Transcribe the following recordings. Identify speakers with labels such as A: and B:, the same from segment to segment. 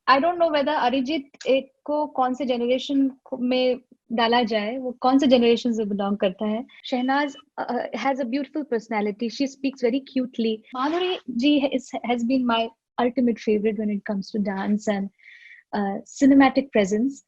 A: I don't know whether Arijit एक को कौन से जनरेशन में डाला जाए, वो कौन से जनरेशन से बिलोंग करता है. Shehnaz has a beautiful personality, she speaks very cutely. Madhuri ji has been my ultimate favorite when it comes to dance and cinematic presence.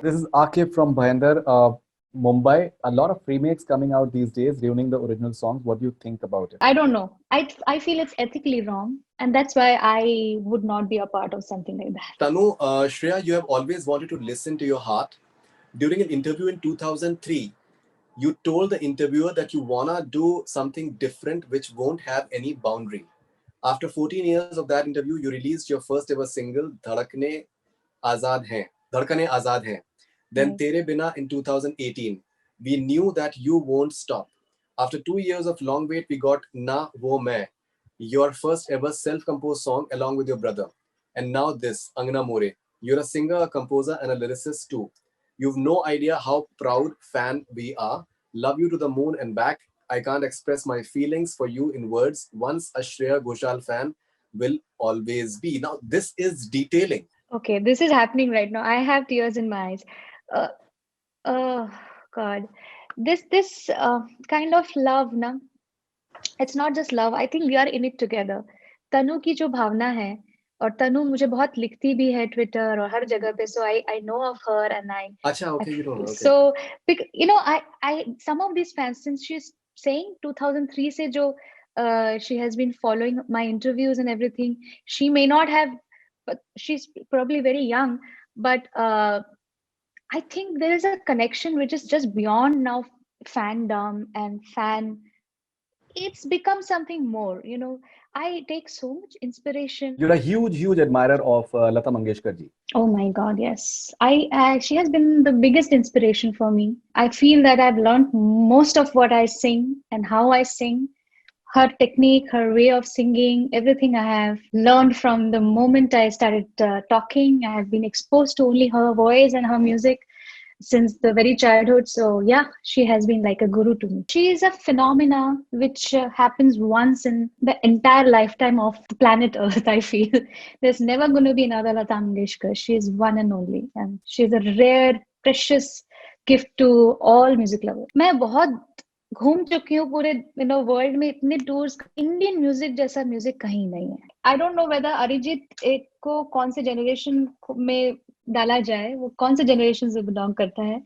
B: This is Akif from Bhayandar, Mumbai. A lot of remakes coming out these days, ruining the original songs. What do you think about it?
A: I don't know. I feel it's ethically wrong, and that's why I would not be a part of something like that.
C: Tanu, Shreya, you have always wanted to listen to your heart. During an interview in 2003, you told the interviewer that you wanna do something different which won't have any boundary. After 14 years of that interview, you released your first ever single, Dhadkane Azad Hain. Then
A: Right.
C: Tere Bina in 2018. We knew that you won't stop. After 2 years of long wait, we got Na Wo Main, your first ever self-composed song along with your brother. And now this, Angna More. You're a singer, a composer, and a lyricist too. You've no idea how proud fan we are. Love you to the moon and back. I can't express my feelings for you in words. Once a Shreya Ghoshal fan will always be. Now, this is detailing.
A: Okay, this is happening right now. I have tears in my eyes. Uh, oh God, this kind of love, na, it's not just love. I think we are in it together. तनु की जो भावना है, और तनु मुझे बहुत लिखती भी है Twitter और हर जगह पे. So I know of her and
C: Acha, okay, you don't know. Okay.
A: so you know, I some of these fans, since she's saying 2003 se jo she has been following my interviews and everything, she may not have, but she's probably very young, but I think there is a connection which is just beyond now fandom and fan. It's become something more, you know. I take so much inspiration.
B: You're a huge admirer of Lata Mangeshkar ji.
A: Oh my God, yes. She has been the biggest inspiration for me. I feel that I've learned most of what I sing and how I sing. Her technique, her way of singing, everything I have learned from the moment I started talking. I have been exposed to only her voice and her music since the very childhood. So yeah, she has been like a guru to me. She is a phenomena which happens once in the entire lifetime of the planet Earth. I feel there's never going to be another Lata Mangeshkar. She is one and only, and she's a rare, precious gift to all music lovers. मैं बहुत घूम चुकी हूँ पूरे world में, इतने tours. Indian music जैसा music कहीं नहीं है. I don't know whether Arijit एक को कौन से जनरेशन में डाला जाए, वो कौन से जनरेशन से बिलोंग करता है.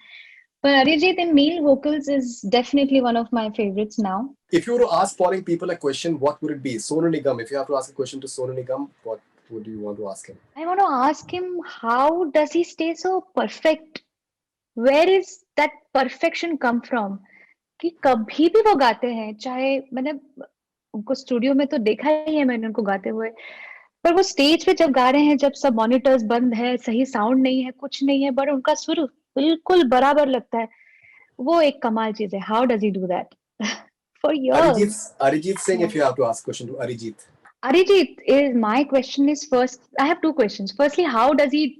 A: But Arijit in male vocals is definitely one of my favorites now.
C: If you were to ask following people a question, what would it be? Sonu Nigam, if you have to ask a question to Sonu Nigam, what would you want to ask him?
A: I want to ask him, how does he stay so perfect? Where is that perfection come from? कि कभी भी वो गाते हैं, चाहे मैंने उनको studio में तो देखा ही है मैंने उनको गाते हुए, पर वो स्टेज पे जब गा रहे हैं, जब सब मॉनिटर्स बंद है, सही साउंड नहीं है, कुछ नहीं है, बट उनका सुर बिल्कुल बराबर लगता है. वो एक कमाल चीज है. How does he do that for years?
C: Arijit Singh, if you have to ask a question to Arijit.
A: Arijit, is my question is, first I have two questions. Firstly, how does he,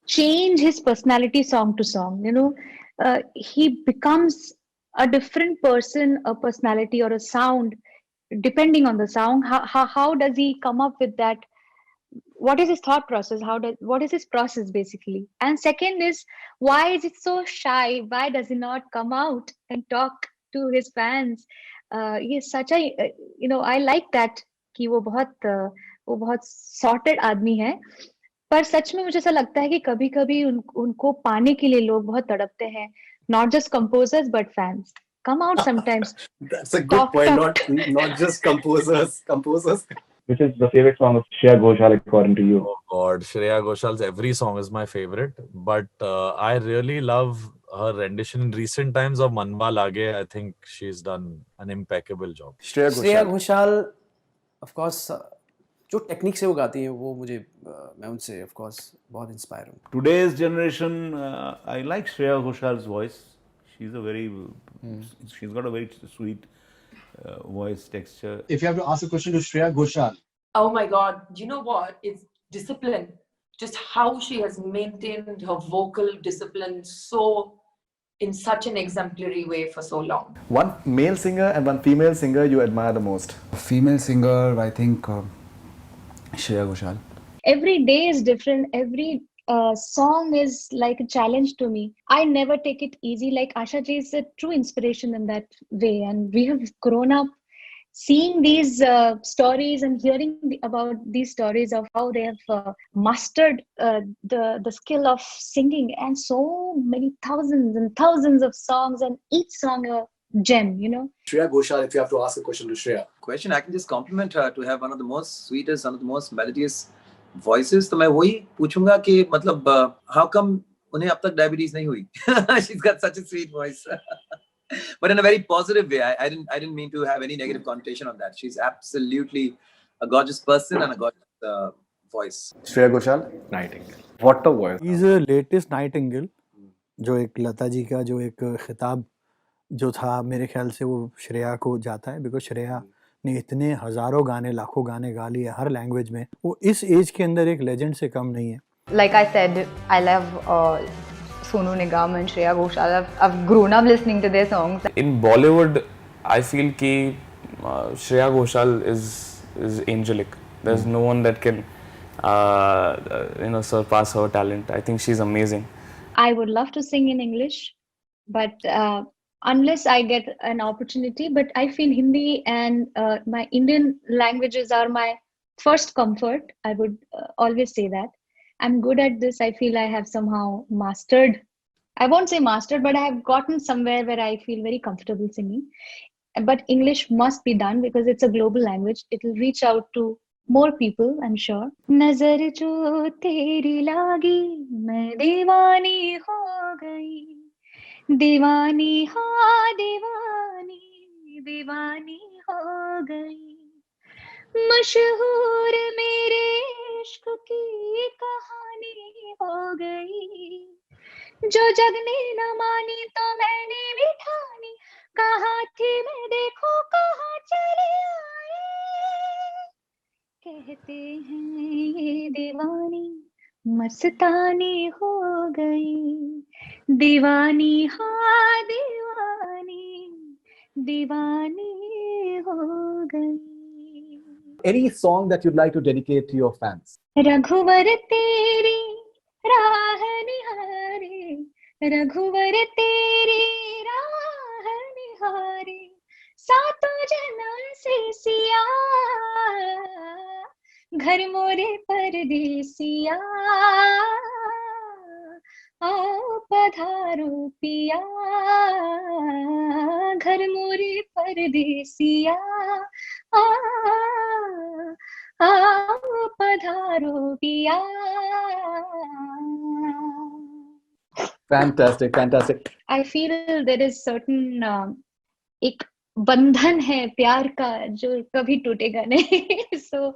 A: change his personality song to song? He becomes a different person, a personality or a sound depending on the song. How does he come up with that? What is his thought process? What is his process basically? And second is, why is it so shy? Why does he not come out and talk to his fans? He is such a, I like that कि वो बहुत sorted आदमी है. पर सच में मुझे ऐसा लगता है कि कभी-कभी उनको पाने के लिए लोग बहुत तड़पते हैं. Not just composers but fans. Come out sometimes.
C: That's a good point. Not just composers.
B: Which is the favorite song of Shreya Ghoshal according to you?
D: Oh God, Shreya Ghoshal's every song is my favorite, but I really love her rendition in recent times of Manwa Lage. I think she's done an impeccable job.
E: Shreya Ghoshal, of course, जो technique से वो गाती हैं वो मुझे मैं उनसे of course बहुत इंस्पायर हूँ.
F: Today's generation, I like Shreya Ghoshal's voice. She's got a very sweet voice texture.
G: If you have to ask a question to Shreya Ghoshal, Oh my God. You know what? It's discipline. Just how she has maintained her vocal discipline in such an exemplary way for so long.
B: One male singer and one female singer you admire the most?
H: Female singer, I think Shreya Ghoshal.
A: Every day is different. Every song is like a challenge to me. I never take it easy. Like Asha ji is a true inspiration in that way. And we have grown up seeing these stories and hearing about these stories of how they have mastered the skill of singing, and so many thousands and thousands of songs, and each song a gem, you know.
C: Shreya Ghoshal, if you have to ask a question to Shreya.
I: I can just compliment her to have one of the most sweetest, one of the most melodious voices. तो मैं वही पूछूंगा कि मतलब how come उन्हें अब तक diabetes नहीं हुई? She's got such a sweet voice. But in a very positive way. I didn't mean to have any negative connotation on that. She's absolutely a gorgeous person and a gorgeous voice.
B: Shreya Ghoshal?
J: Nightingale.
B: What a voice.
J: He's a latest Nightingale. जो एक लता जी का जो एक खिताब जो था, मेरे ख्याल से वो श्रेया को जाता है, बिकॉज श्रेया ने इतने हजारों गाने, लाखों गाने गा लिए हर लैंग्वेज में. वो इस एज के अंदर एक लेजेंड से कम नहीं है.
K: Like I said, I love Sonu Nigam and Shreya Ghoshal. I've grown up listening to their songs.
L: In Bollywood, I feel कि Shreya Ghoshal is angelic. There's no one that can surpass her talent. I think she's amazing.
A: I would love to sing in English, but unless I get an opportunity, but I feel Hindi and my Indian languages are my first comfort. I would always say that. I'm good at this. I feel I have somehow mastered. I won't say mastered, but I have gotten somewhere where I feel very comfortable singing. But English must be done because it's a global language. It will reach out to more people, I'm sure. Nazar jo teri lagi, main deewani ho gayi. Deewani ha deewani, deewani ho gayi. मशहूर मेरे इश्क की कहानी हो गई. जो जग ने न मानी तो मैंने भी ठानी. कहाँ थी मैं देखो कहाँ चले आए. कहते हैं ये दीवानी मस्तानी हो गई. दीवानी हाँ दीवानी, दीवानी हो गई.
B: Any song that you'd like to dedicate to your fans?
A: रघुवर तेरी राह निहारे, रघुवर तेरी राह निहारे. सातों जन्म से सिया, घर मोरे परदेसिया. आओ पधारो पिया, घर मोरे परदेसिया. आओ पधारो पिया.
B: Fantastic, fantastic.
A: I feel there is certain एक बंधन है प्यार का जो कभी टूटेगा नहीं. So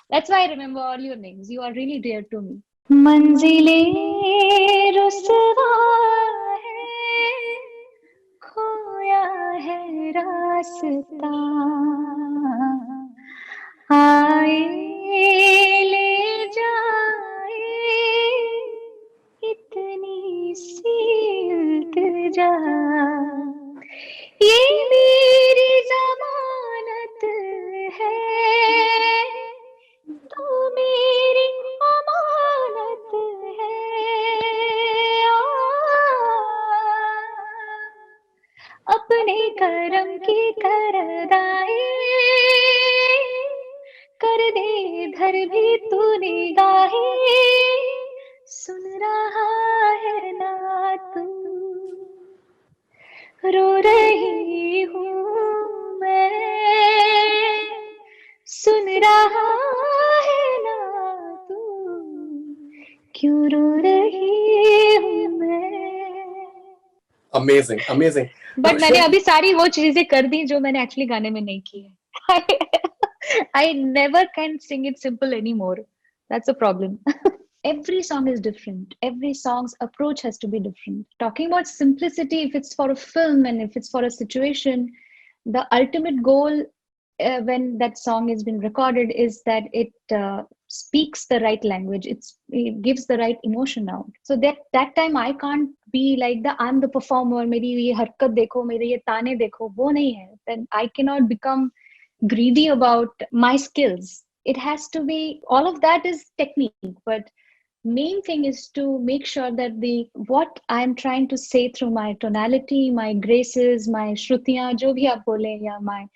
A: that's why I remember all your names. You are really dear to me. मंजिले रुसवा है, खोया है रास्ता. आए ले जाए इतनी सी इल्तिजा. ये मेरी जमानत है, तो मेरी अमानत है. अपने करम की करदाई कर दे धर भी तू निगाहे. सुन रहा है ना तू, रो रही हूँ मैं. सुन रहा है ना तू, क्यों रो रही हूँ मैं.
C: Amazing, amazing.
A: But मैंने अभी सारी वो चीजें कर दी जो मैंने एक्चुअली गाने में नहीं की है. I never can sing it simple anymore. That's a problem. Every song is different. Every song's approach has to be different. Talking about simplicity, if it's for a film and if it's for a situation, the ultimate goal when that song has been recorded is that it speaks the right language. It gives the right emotion out. So that time I can't be like I'm the performer. मेरी ये हरकत देखो, मेरे ये ताने देखो, वो नहीं है. Then I cannot become greedy about my skills. It has to be, all of that is technique, but main thing is to make sure that what I'm trying to say through my tonality, my graces, my shrutiyan, jo bhi aap bole, ya my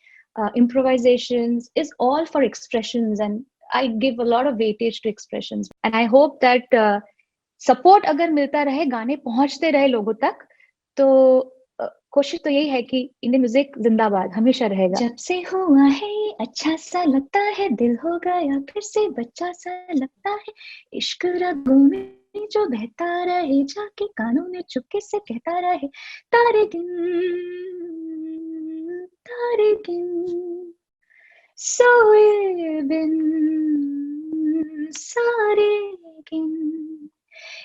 A: improvisations is all for expressions, and I give a lot of weightage to expressions. And I hope that support अगर मिलता रहे, गाने पहुंचते रहे लोगों तक, तो कोशिश तो यही है कि इंडियन म्यूजिक जिंदाबाद हमेशा रहेगा. जब से हुआ है अच्छा सा लगता है, दिल हो गया फिर से बच्चा सा लगता है, इश्क रगों में जो बहता रहे, जाके कानों में चुपके से कहता रहे, तारे दिन सोए बिन सारे दिन,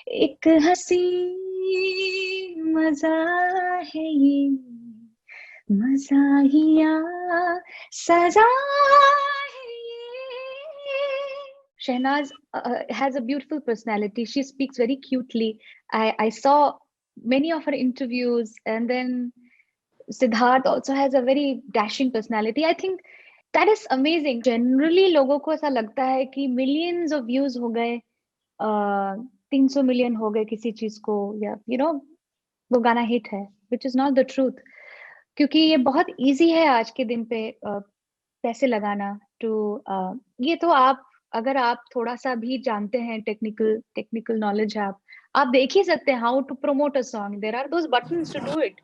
A: एक हंसी मजा है ये, मज़ाहिया सजा है ये. Shehnaz has a beautiful personality. She speaks very cutely. I saw many of her interviews, and then Siddharth also has a very dashing personality. I think that is amazing. Generally लोगों को ऐसा लगता है कि millions of views हो गए, 300 million हो गए किसी चीज को, या वो गाना हिट है, which is not the truth. क्योंकि ये बहुत easy है आज के दिन पे पैसे लगाना. ये तो अगर आप थोड़ा सा भी जानते हैं, technical knowledge है, आप देख ही सकते हैं how to promote a song. There are those buttons to do it.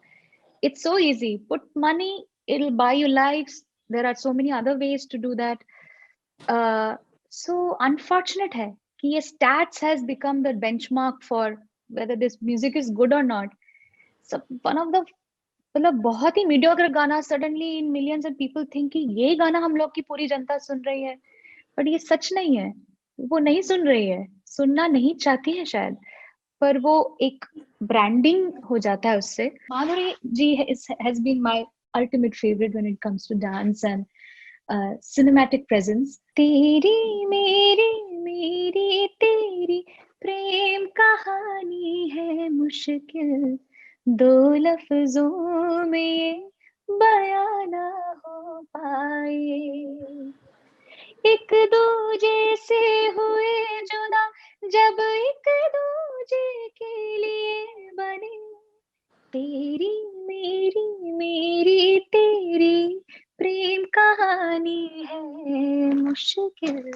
A: It's so easy. Put money, it'll buy you likes. There are so many other ways to do that. So unfortunate है कि ये stats has become the benchmark for whether this music is good or not. So one of the मतलब बहुत ही mediocre गाना suddenly in millions of people think कि ये गाना हम लोग की पूरी जनता सुन रही है, but ये सच नहीं है. वो नहीं सुन रही है, सुनना नहीं चाहती है शायद, पर वो एक branding हो जाता है उससे. माधुरी जी has been my ultimate favorite when it comes to dance and cinematic presence. तेरी मेरी तेरी प्रेम कहानी है मुश्किल, दो लफ्जों में ये बयां ना हो पाए, एक दूजे से हुए जुदा जब एक दूजे के लिए बने, तेरी मेरी तेरी प्रेम कहानी है मुश्किल,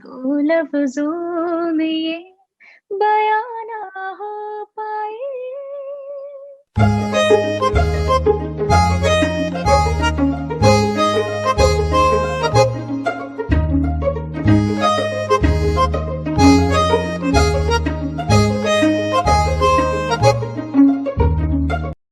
A: दो लफ्जों में ये बयां ना हो पाए.